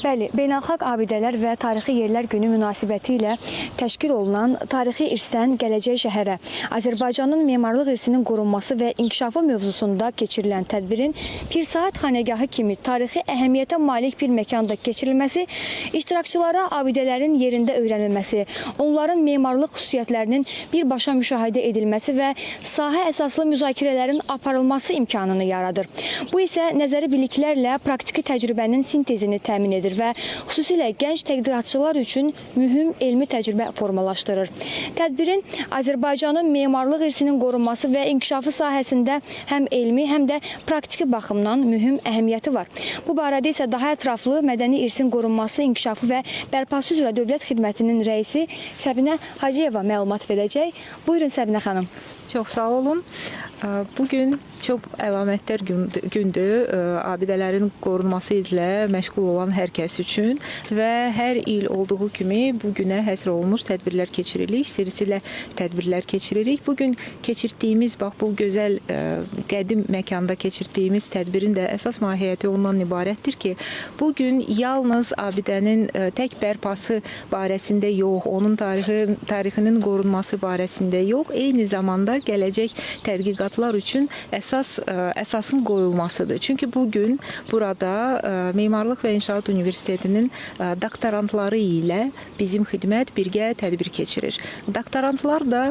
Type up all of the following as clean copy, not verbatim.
Bəli, Beynəlxalq Abidələr və Tarixi Yerlər Günü münasibətilə təşkil olunan Tarixi İrsdən Gələcək Şəhərə Azərbaycanın memarlıq irsinin qorunması və inkişafı mövzusunda keçirilən tədbirin Pir Said Xanəgahı kimi tarixi əhəmiyyətə malik bir məkanda keçirilməsi, iştirakçılara abidələrin yerində öyrənilməsi, onların memarlıq xüsusiyyətlərinin birbaşa müşahidə edilməsi və sahə əsaslı müzakirələrin aparılması imkanını yaradır. Bu isə nəzəri biliklərlə praktiki təcrübənin sintezini təmin edir və xüsusilə gənc tədqiqatçılar üçün mühüm elmi təcrübə formalaşdırır. Tədbirin Azərbaycanın memarlıq irsinin qorunması və inkişafı sahəsində həm elmi, həm də praktiki baxımdan mühüm əhəmiyyəti var. Bu barədə isə daha ətraflı mədəni irsin qorunması, inkişafı və bərpası üzrə Dövlət Xidmətinin rəisi Səbinə Hacıyeva məlumat verəcək. Buyurun Səbinə xanım. Çox sağ olun. Bugün çox əlamətdar gündür abidələrin qorunması ilə məşğul olan hər kəs üçün və hər il olduğu kimi bu günə həsr olunmuş tədbirlər keçiririk, silsilə tədbirlər keçiririk. Bugün keçirdiyimiz, bu gözəl qədim məkanda keçirdiyimiz tədbirin də əsas mahiyyəti ondan ibarətdir ki, bugün yalnız abidənin tək bərpası barəsində yox, onun tarixinin qorunması barəsində yox, eyni zamanda gələcək tədqiqatlar üçün əsasın qoyulmasıdır. Çünki bugün burada Memarlıq və İnşaat Universitetinin doktorantları ilə bizim xidmət birgə tədbir keçirir. Doktorantlar da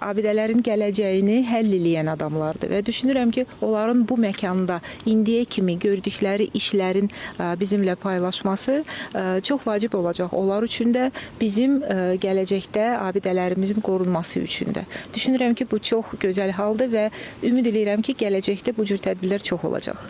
abidələrin gələcəyini həll eləyən adamlardır və düşünürəm ki, onların bu məkanda indiyə kimi gördükləri işlərin bizimlə paylaşması çox vacib olacaq. Onlar üçün də bizim gələcəkdə abidələrimizin qorunması üçün də. Düşünürəm ki, bu çox gözəl haldır və ümid edirəm ki, gələcəkdə bu cür tədbirlər çox olacaq.